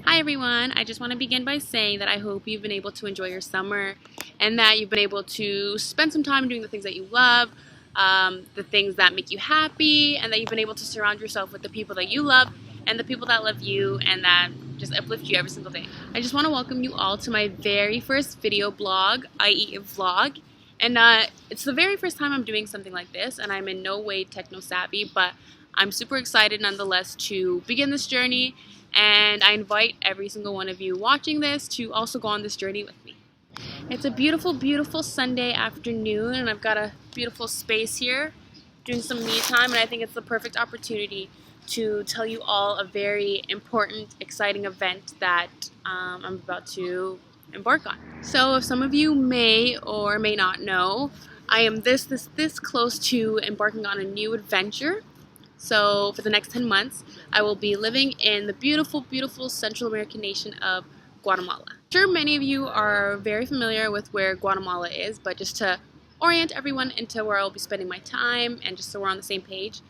Hi everyone, I just want to begin by saying that I hope you've been able to enjoy your summer and that you've been able to spend some time doing the things that you love, the things that make you happy, and that you've been able to surround yourself with the people that you love and the people that love you and that just uplift you every single day. I just want to welcome you all to my very first video blog, i.e. a vlog, and it's the very first time I'm doing something like this, and I'm in no way techno-savvy, but I'm super excited nonetheless to begin this journey. And I invite every single one of you watching this to also go on this journey with me. It's a beautiful, beautiful Sunday afternoon, and I've got a beautiful space here doing some me time, and I think it's the perfect opportunity to tell you all a very important, exciting event that I'm about to embark on. So if some of you may or may not know, I am this close to embarking on a new adventure. So for the next 10 months, I will be living in the beautiful, beautiful Central American nation of Guatemala. I'm sure many of you are very familiar with where Guatemala is, but just to orient everyone into where I'll be spending my time and just so we're on the same page,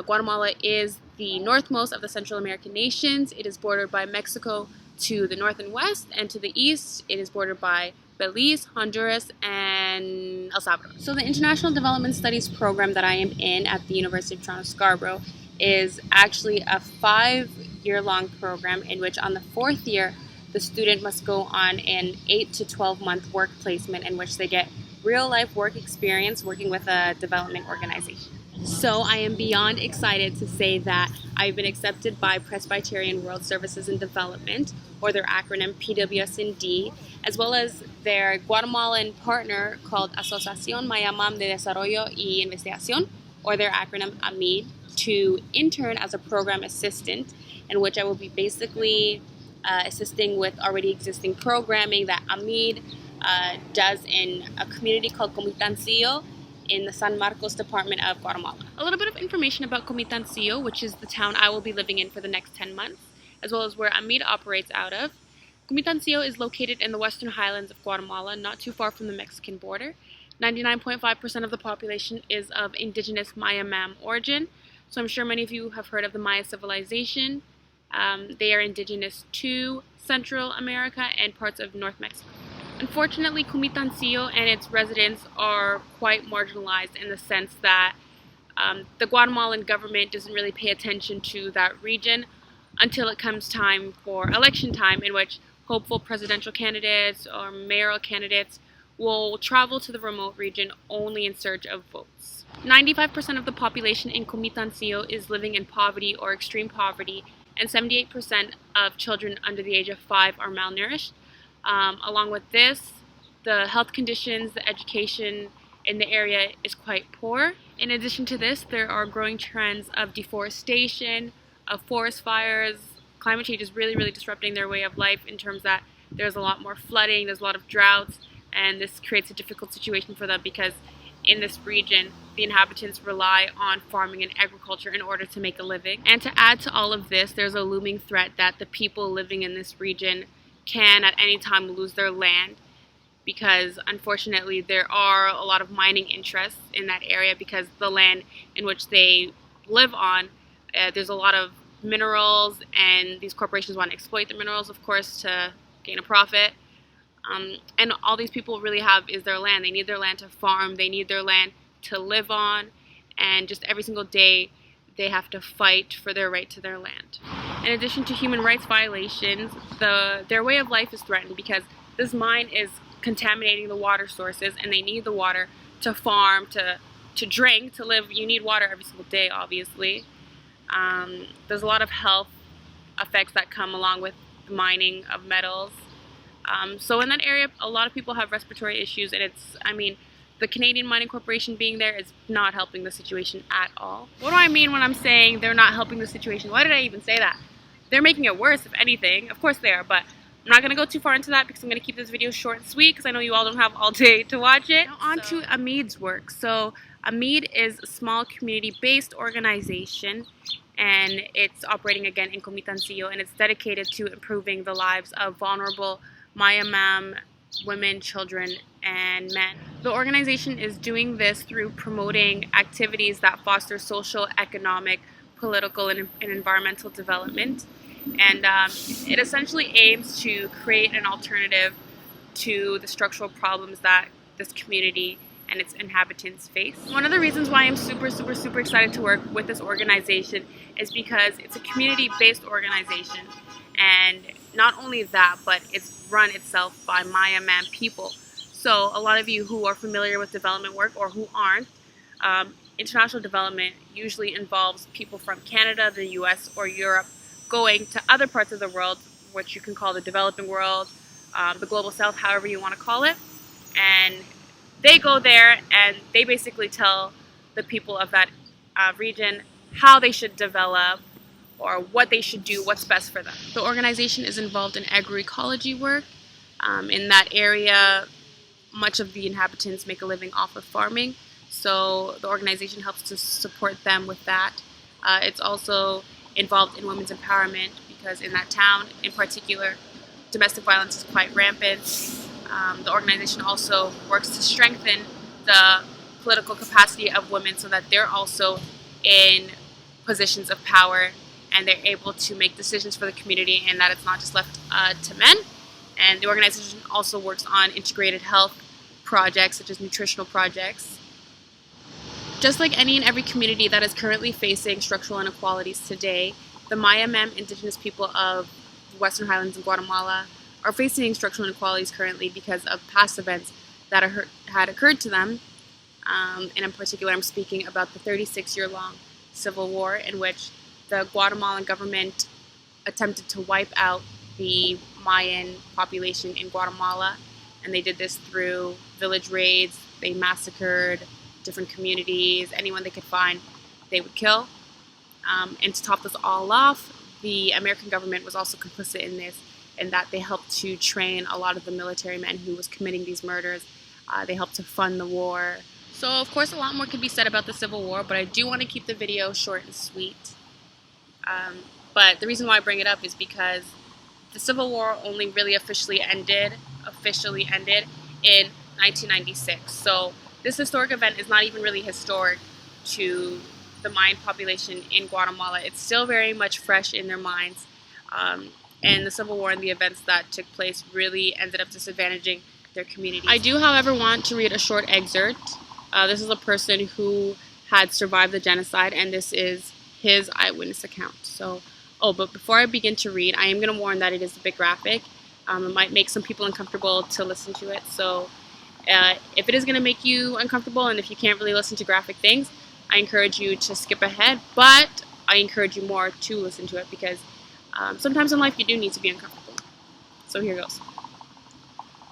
Guatemala is the northmost of the Central American nations. It is bordered by Mexico to the north and west, and to the east it is bordered by Belize, Honduras, and El Salvador. So the International Development Studies program that I am in at the University of Toronto Scarborough is actually a 5-year-long program in which on the 4th year the student must go on an 8 to 12-month work placement in which they get real-life work experience working with a development organization. So I am beyond excited to say that I've been accepted by Presbyterian World Services Development, or their acronym PWS&D, as well as their Guatemalan partner called Asociación Maya-Mam de Desarollo y Investigación, or their acronym AMMID, to intern as a program assistant, in which I will be basically assisting with already existing programming that AMMID does in a community called Comitancillo in the San Marcos department of Guatemala. A little bit of information about Comitancillo, which is the town I will be living in for the next 10 months, as well as where AMMID operates out of. Comitancillo is located in the western highlands of Guatemala, not too far from the Mexican border. 99.5% of the population is of indigenous Maya-Mam origin, so I'm sure many of you have heard of the Maya civilization. They are indigenous to Central America and parts of North Mexico. Unfortunately, Comitancillo and its residents are quite marginalized in the sense that the Guatemalan government doesn't really pay attention to that region until it comes time for election time, in which hopeful presidential candidates or mayoral candidates will travel to the remote region only in search of votes. 95% of the population in Comitancillo is living in poverty or extreme poverty, and 78% of children under the age of 5 are malnourished. Along with this, the health conditions, the education in the area is quite poor. In addition to this, there are growing trends of deforestation, of forest fires. Climate change is really, really disrupting their way of life in terms that there's a lot more flooding, there's a lot of droughts, and this creates a difficult situation for them because in this region, the inhabitants rely on farming and agriculture in order to make a living. And to add to all of this, there's a looming threat that the people living in this region can at any time lose their land, because unfortunately there are a lot of mining interests in that area because the land in which they live on, there's a lot of minerals, and these corporations want to exploit the minerals, of course, to gain a profit. And all these people really have is their land. They need their land to farm, they need their land to live on, and just every single day they have to fight for their right to their land. In addition to human rights violations, their way of life is threatened because this mine is contaminating the water sources, and they need the water to farm, to drink, to live. You need water every single day, obviously. There's a lot of health effects that come along with the mining of metals. So in that area, a lot of people have respiratory issues, and the Canadian Mining Corporation being there is not helping the situation at all. What do I mean when I'm saying they're not helping the situation? Why did I even say that? They're making it worse, if anything. Of course they are, but I'm not going to go too far into that because I'm going to keep this video short and sweet because I know you all don't have all day to watch it. Now on to AMMID's work. So AMMID is a small community-based organization, and it's operating again in Comitancillo, and it's dedicated to improving the lives of vulnerable Maya-Mam women, children, and men. The organization is doing this through promoting activities that foster social, economic, political, and environmental development. And it essentially aims to create an alternative to the structural problems that this community and its inhabitants face. One of the reasons why I'm super excited to work with this organization is because it's a community-based organization, and not only that, but it's run itself by Maya-Mam people. So a lot of you who are familiar with development work or who aren't, international development usually involves people from Canada, the US, or Europe going to other parts of the world, which you can call the developing world, the global south, however you want to call it. And they go there and they basically tell the people of that region how they should develop or what they should do, what's best for them. The organization is involved in agroecology work. In that area, much of the inhabitants make a living off of farming, so the organization helps to support them with that. It's also involved in women's empowerment because in that town in particular, domestic violence is quite rampant. The organization also works to strengthen the political capacity of women so that they're also in positions of power and they're able to make decisions for the community and that it's not just left to men. And the organization also works on integrated health projects such as nutritional projects. Just like any and every community that is currently facing structural inequalities today, the Maya-Mam indigenous people of the Western Highlands in Guatemala are facing structural inequalities currently because of past events that had occurred to them. And in particular, I'm speaking about the 36-year-long civil war in which the Guatemalan government attempted to wipe out the Mayan population in Guatemala. And they did this through village raids. They massacred different communities. Anyone they could find, they would kill. And to top this all off, the American government was also complicit in this, in that they helped to train a lot of the military men who was committing these murders. They helped to fund the war. So of course a lot more could be said about the Civil War, but I do want to keep the video short and sweet. But the reason why I bring it up is because the Civil War only really officially ended in 1996. So this historic event is not even really historic to the Mayan population in Guatemala. It's still very much fresh in their minds. And the Civil War and the events that took place really ended up disadvantaging their community. I do, however, want to read a short excerpt. This is a person who had survived the genocide, and this is his eyewitness account. So, but before I begin to read, I am going to warn that it is a bit graphic. It might make some people uncomfortable to listen to it. So if it is going to make you uncomfortable and if you can't really listen to graphic things, I encourage you to skip ahead, but I encourage you more to listen to it because sometimes in life you do need to be uncomfortable. So here goes.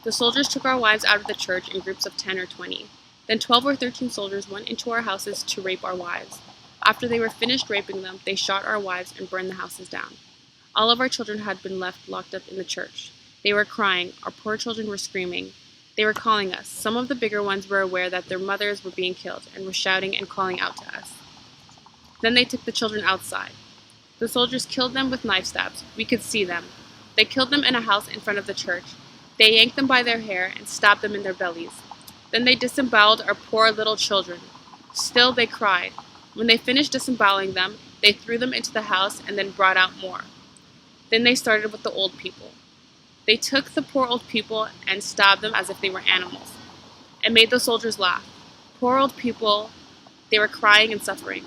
The soldiers took our wives out of the church in groups of 10 or 20. Then 12 or 13 soldiers went into our houses to rape our wives. After they were finished raping them, they shot our wives and burned the houses down. All of our children had been left locked up in the church. They were crying. Our poor children were screaming. They were calling us. Some of the bigger ones were aware that their mothers were being killed and were shouting and calling out to us. Then they took the children outside. The soldiers killed them with knife stabs. We could see them. They killed them in a house in front of the church. They yanked them by their hair and stabbed them in their bellies. Then they disemboweled our poor little children. Still they cried. When they finished disemboweling them, they threw them into the house and then brought out more. Then they started with the old people. They took the poor old people and stabbed them as if they were animals. It made the soldiers laugh. Poor old people, they were crying and suffering.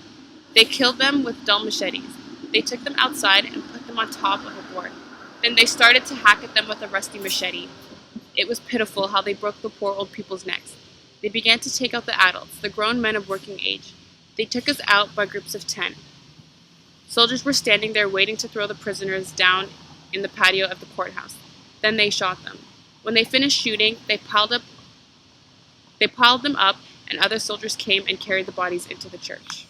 They killed them with dull machetes. They took them outside and put them on top of a board. Then they started to hack at them with a rusty machete. It was pitiful how they broke the poor old people's necks. They began to take out the adults, the grown men of working age. They took us out by groups of 10. Soldiers were standing there waiting to throw the prisoners down in the patio of the courthouse. Then they shot them. When they finished shooting, they piled them up, and other soldiers came and carried the bodies into the church.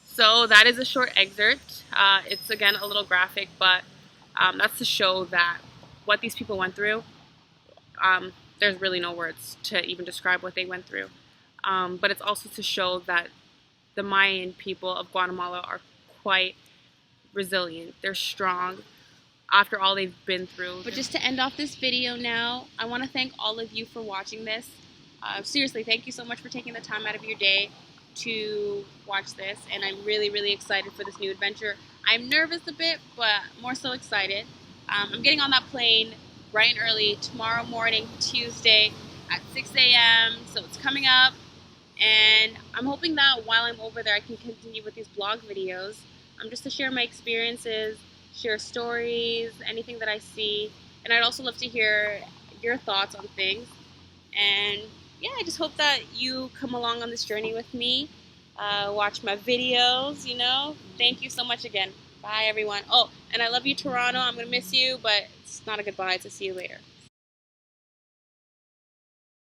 So that is a short excerpt. It's again a little graphic, but that's to show that what these people went through, there's really no words to even describe what they went through. But it's also to show that the Mayan people of Guatemala are quite resilient. They're strong after all they've been through. But just to end off this video now, I want to thank all of you for watching this. Seriously, thank you so much for taking the time out of your day to watch this, and I'm really excited for this new adventure. I'm nervous a bit, but more so excited. I'm getting on that plane bright and early tomorrow morning, Tuesday at 6 a.m. So it's coming up, and I'm hoping that while I'm over there, I can continue with these blog videos, just to share my experiences, share stories, anything that I see, and I'd also love to hear your thoughts on things. And yeah, I just hope that you come along on this journey with me. Watch my videos, Thank you so much again. Bye, everyone. Oh, and I love you, Toronto. I'm going to miss you, but it's not a goodbye. It's a see you later.